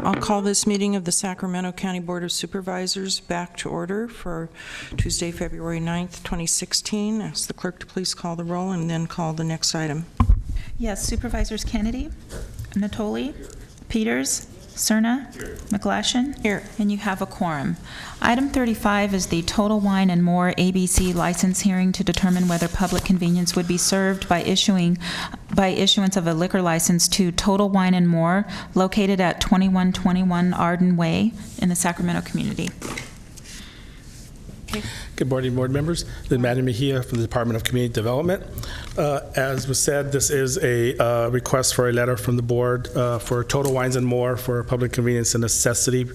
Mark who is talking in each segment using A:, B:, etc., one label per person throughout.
A: I'll call this meeting of the Sacramento County Board of Supervisors back to order for Tuesday, February 9th, 2016. Ask the clerk to please call the roll and then call the next item.
B: Yes, Supervisors Kennedy, Natoli, Peters, Cerna, McGlashan.
A: Here.
B: And you have a quorum. Item 35 is the Total Wine and More ABC license hearing to determine whether public convenience would be served by issuance of a liquor license to Total Wine and More located at 2121 Arden Way in the Sacramento community.
C: Good morning, board members. This is Matty Mejia from the Department of Community Development. As was said, this is a request for a letter from the board for Total Wines and More for a public convenience and necessity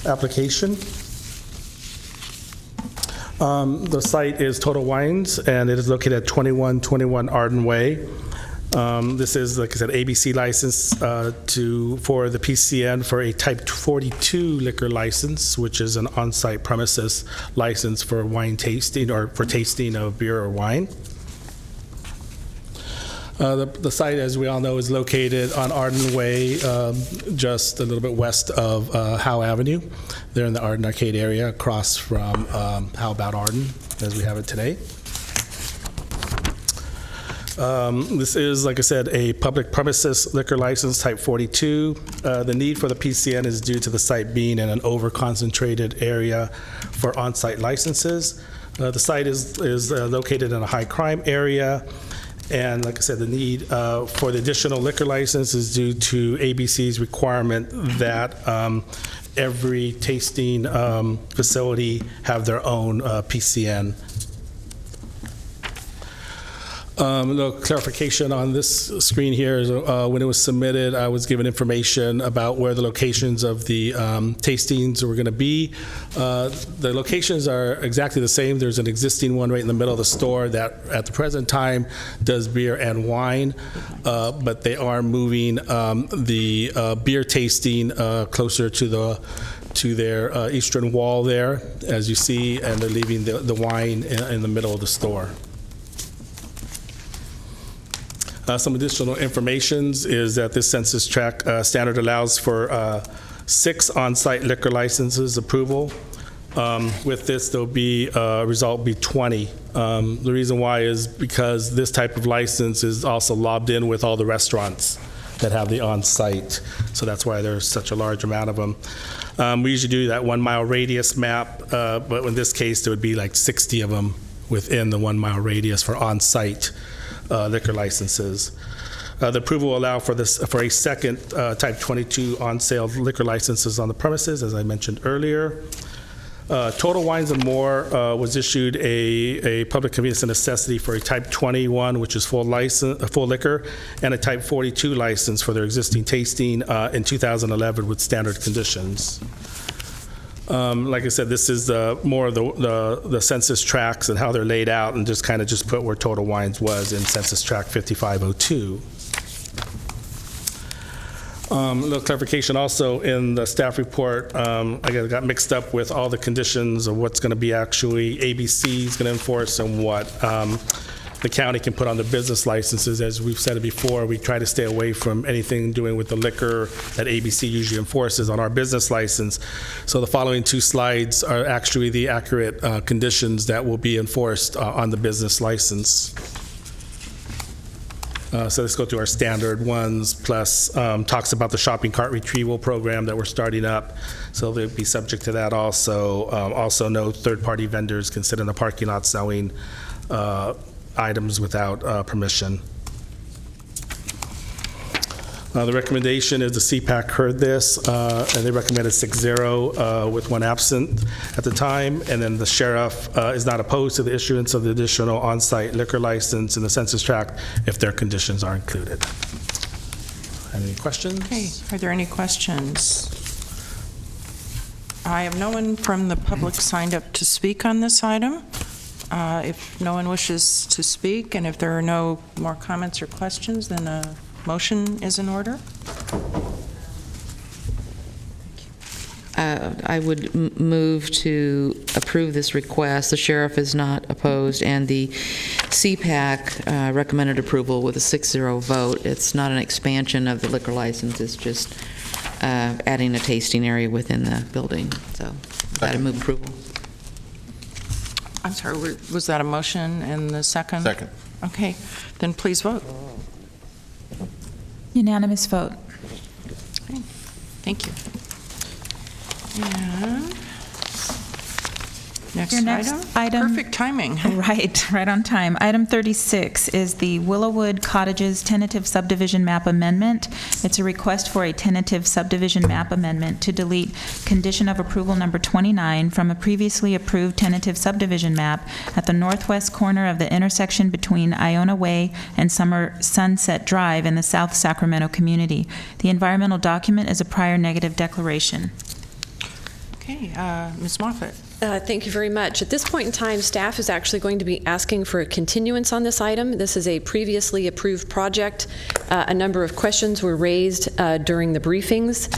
C: application. The site is Total Wines, and it is located at 2121 Arden Way. This is, like I said, ABC license for the PCN for a Type 42 liquor license, which is an on-site premises license for wine tasting or for tasting of beer or wine. The site, as we all know, is located on Arden Way, just a little bit west of Howe Avenue. They're in the Arden Arcade area, across from How About Arden, as we have it today. This is, like I said, a public premises liquor license, Type 42. The need for the PCN is due to the site being in an over-concentrated area for on-site licenses. The site is located in a high-crime area, and like I said, the need for the additional liquor license is due to ABC's requirement that every tasting facility have their own PCN. A little clarification on this screen here is when it was submitted, I was given information about where the locations of the tastings were going to be. The locations are exactly the same. There's an existing one right in the middle of the store that at the present time does beer and wine, but they are moving the beer tasting closer to their eastern wall there, as you see, and they're leaving the wine in the middle of the store. Some additional information is that this census tract standard allows for 6 on-site liquor licenses approval. With this, there'll be result be 20. The reason why is because this type of license is also lobbed in with all the restaurants that have the on-site, so that's why there's such a large amount of them. We usually do that 1 mile radius map, but in this case, there would be like 60 of them within the 1 mile radius for on-site liquor licenses. The approval will allow for a second Type 22 on-sale liquor licenses on the premises, as I mentioned earlier. Total Wines and More was issued a public convenience and necessity for a Type 21, which is full liquor, and a Type 42 license for their existing tasting in 2011 with standard conditions. Like I said, this is more of the census tracts and how they're laid out, and just kind of just put where Total Wines was in Census Tract 5502. A little clarification also in the staff report. I got mixed up with all the conditions of what's going to be actually ABC is going to enforce and what the county can put on the business licenses. As we've said it before, we try to stay away from anything doing with the liquor that ABC usually enforces on our business license. So the following 2 slides are actually the accurate conditions that will be enforced on the business license. So let's go to our standard ones, plus talks about the shopping cart retrieval program that we're starting up. So they'll be subject to that also. Also, no third-party vendors can sit in the parking lot selling items without permission. The recommendation is the CPAC heard this, and they recommended 6-0 with 1 absent at the time, and then the sheriff is not opposed to the issuance of the additional on-site liquor license in the census tract if their conditions are included. Any questions?
A: Okay, are there any questions? I have no one from the public signed up to speak on this item. If no one wishes to speak, and if there are no more comments or questions, then a motion is in order.
D: I would move to approve this request. The sheriff is not opposed, and the CPAC recommended approval with a 6-0 vote. It's not an expansion of the liquor license. It's just adding a tasting area within the building. So, I move approval.
A: I'm sorry, was that a motion and the second?
E: Second.
A: Okay, then please vote.
B: Unanimous vote.
A: Okay, thank you. And
B: Your next item.
A: Perfect timing.
B: Right on time. Item 36 is the Willowwood Cottages Tentative Subdivision Map Amendment. It's a request for a tentative subdivision map amendment to delete condition of approval number 29 from a previously approved tentative subdivision map at the northwest corner of the intersection between Iona Way and Sunset Drive in the South Sacramento community. The environmental document is a prior negative declaration.
A: Okay, Ms. Moffett.
F: Thank you very much. At this point in time, staff is actually going to be asking for a continuance on this item. This is a previously approved project. A number of questions were raised during the briefings,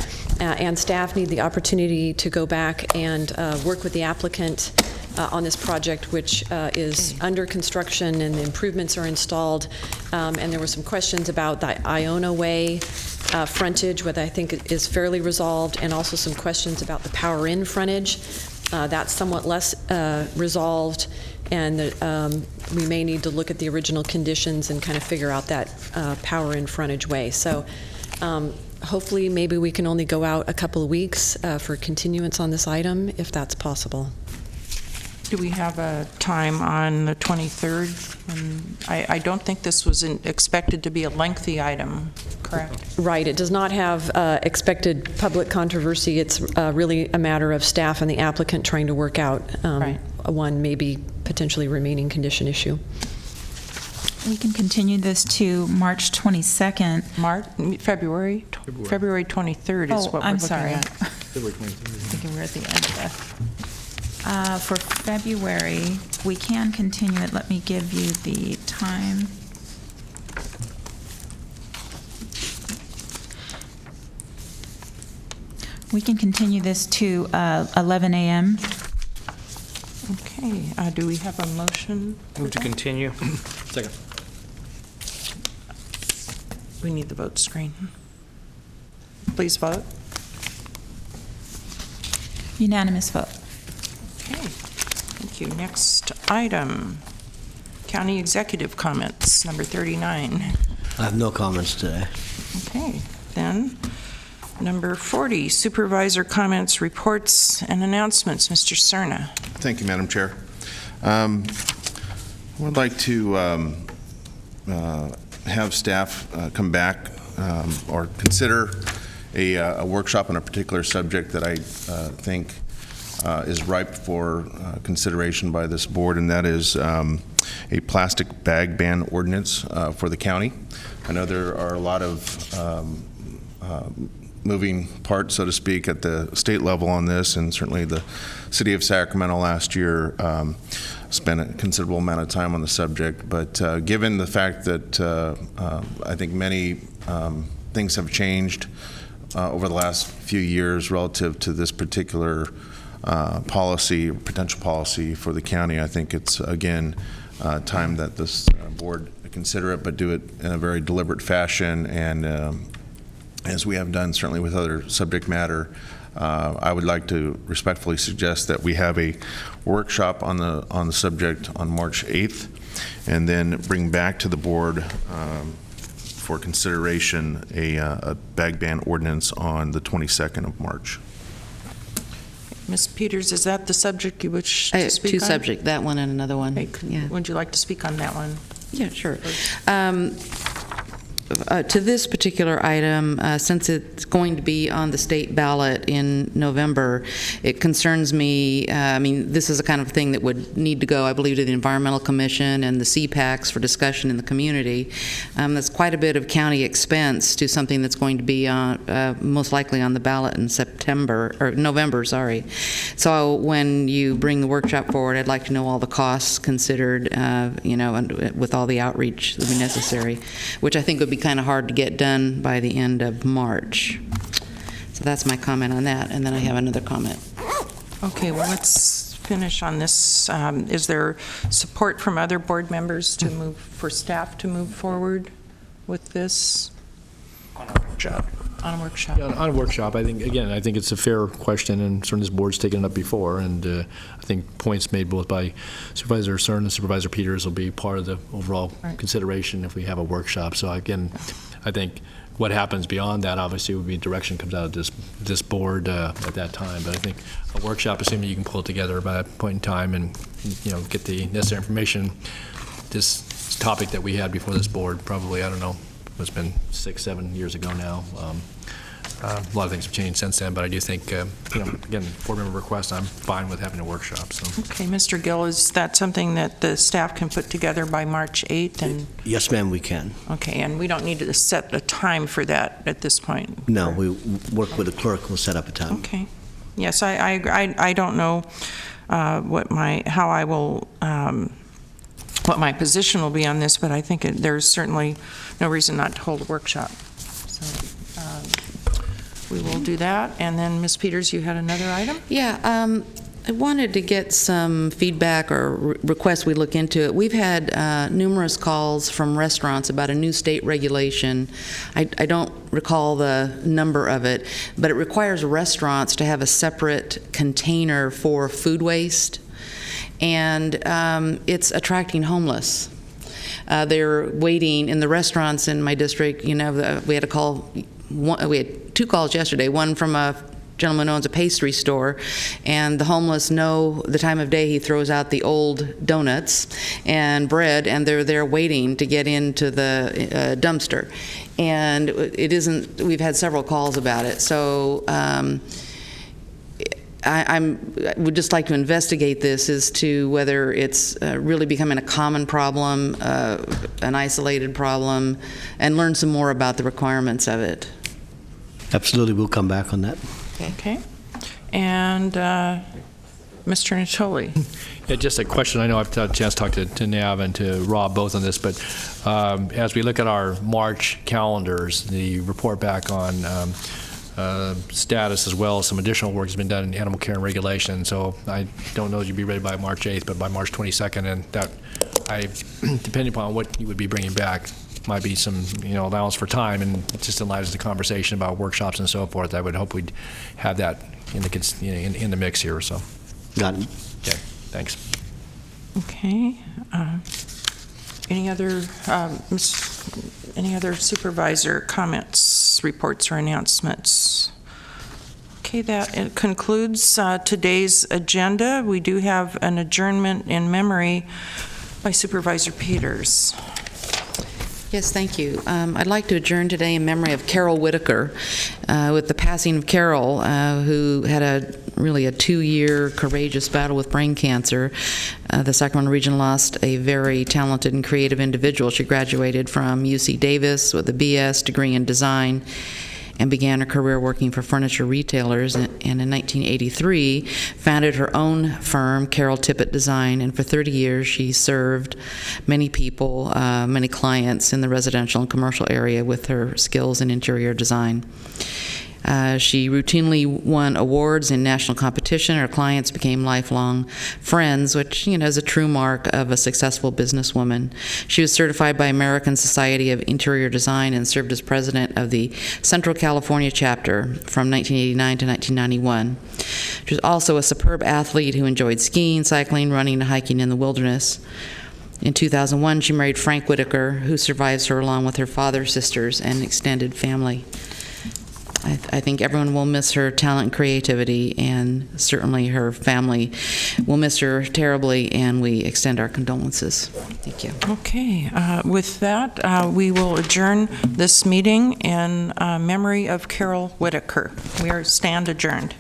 F: and staff need the opportunity to go back and work with the applicant on this project, which is under construction and the improvements are installed. And there were some questions about the Iona Way frontage, which I think is fairly resolved, and also some questions about the power-in frontage. That's somewhat less resolved, and we may need to look at the original conditions and kind of figure out that power-in frontage way. So hopefully maybe we can only go out a couple of weeks for continuance on this item, if that's possible.
A: Do we have a time on the 23rd? I don't think this was expected to be a lengthy item, correct?
F: Right. It does not have expected public controversy. It's really a matter of staff and the applicant trying to work out one maybe potentially remaining condition issue.
B: We can continue this to March 22nd.
A: February 23rd is what we're
B: I'm
A: looking
B: sorry.
A: at.
E: February 23rd.
B: Thinking we're at the end of that. For February, we can continue it. Let me give you the time. We can continue this to 11 a.m.
A: Okay, do we have a motion?
G: Move to continue.
E: Second.
A: We need the vote screen. Please vote.
B: Unanimous vote.
A: Okay, thank you. Next item, county executive comments, number 39.
H: I have no comments today.
A: Okay, then, number 40, supervisor comments, reports, and announcements. Mr. Cerna.
E: Thank you, Madam Chair. I would like to have staff come back or consider a workshop on a particular subject that I think is ripe for consideration by this board, and that is a plastic bag ban ordinance for the county. I know there are a lot of moving parts, so to speak, at the state level on this, and certainly the city of Sacramento last year spent a considerable amount of time on the subject. But given the fact that I think many things have changed over the last few years relative to this particular policy, potential policy for the county, I think it's, again, time that this board consider it, but do it in a very deliberate fashion, and as we have done certainly with other subject matter, I would like to respectfully suggest that we have a workshop on the subject on March 8th, and then bring back to the board for consideration a bag ban ordinance on the 22nd of March.
A: Ms. Peters, is that the subject you wish to speak on?
D: Two subjects, that one and another one.
A: Hey,
D: Yeah.
A: would you like to speak on that one?
D: Yeah, sure. To this particular item, since it's going to be on the state ballot in November, it concerns me. I mean, this is the kind of thing that would need to go, I believe, to the Environmental Commission and the CPACs for discussion in the community. That's quite a bit of county expense to something that's going to be most likely on the ballot in November, sorry. So when you bring the workshop forward, I'd like to know all the costs considered, and with all the outreach that would be necessary, which I think would be kind of hard to get done by the end of March. So that's my comment on that, and then I have another comment.
A: Okay, well, let's finish on this. Is there support from other board members for staff to move forward with this? on a workshop?
G: Yeah, on a workshop, I think it's a fair question, and certainly this board's taken it up before, and I think points made both by Supervisor Cern and Supervisor Peters will be part of the overall consideration if we have a workshop. So again, I think what happens beyond that obviously would be direction comes out of this board at that time. But I think a workshop, assuming you can pull it together by that point in time and get the necessary information, this topic that we had before this board probably, I don't know, it's been 6-7 years ago now. A lot of things have changed since then, but I do think, again, board member request, I'm fine with having a workshop. So.
A: Okay, Mr. Gill, is that something that the staff can put together by March 8th? And
H: Yes, ma'am, we can.
A: okay, and we don't need to set a time for that at this point?
H: No, we work with the clerk. We'll set up a time.
A: Okay. Yes, I don't know what my position will be on this, but I think there's certainly no reason not to hold a workshop. So we will do that. And then, Ms. Peters, you had another item?
D: Yeah, I wanted to get some feedback or requests we look into it. We've had numerous calls from restaurants about a new state regulation. I don't recall the number of it, but it requires restaurants to have a separate container for food waste, and it's attracting homeless. They're waiting in the restaurants in my district. We had a call. We had 2 calls yesterday. One from a gentleman who owns a pastry store, and the homeless know the time of day he throws out the old donuts and bread, and they're there waiting to get into the dumpster. And it isn't. We've had several calls about it. So. I would just like to investigate this as to whether it's really becoming a common problem, an isolated problem, and learn some more about the requirements of it.
H: Absolutely, we'll come back on that.
A: Okay. And Mr. Natoli?
G: Yeah, just a question. I know I've had a chance to talk to Nav and to Rob both on this, but as we look at our March calendars, the report back on status as well as some additional work has been done in animal care and regulation. So I don't know if you'd be ready by March 8th, but by March 22nd, and that depending upon what you would be bringing back, might be some allowance for time, and just in light of the conversation about workshops and so forth, I would hope we'd have that in the mix here. So.
H: Got it.
G: Okay. Thanks.
A: Okay. Any other supervisor comments, reports, or announcements? Okay, that concludes today's agenda. We do have an adjournment in memory by Supervisor Peters.
D: Yes, thank you. I'd like to adjourn today in memory of Carol Whitaker, with the passing of Carol, who had a 2-year courageous battle with brain cancer. The Sacramento region lost a very talented and creative individual. She graduated from UC Davis with a BS degree in design and began her career working for furniture retailers, and in 1983 founded her own firm, Carol Tippett Design, and for 30 years she served many people, many clients in the residential and commercial area with her skills in interior design. She routinely won awards in national competition. Her clients became lifelong friends, which is a true mark of a successful businesswoman. She was certified by American Society of Interior Design and served as president of the Central California chapter from 1989 to 1991. She was also a superb athlete who enjoyed skiing, cycling, running, and hiking in the wilderness. In 2001, she married Frank Whitaker, who survives her along with her father, sisters, and extended family. I think everyone will miss her talent and creativity, and certainly her family will miss her terribly, and we extend our condolences. Thank you.
A: Okay, with that, we will adjourn this meeting in memory of Carol Whitaker. We stand adjourned.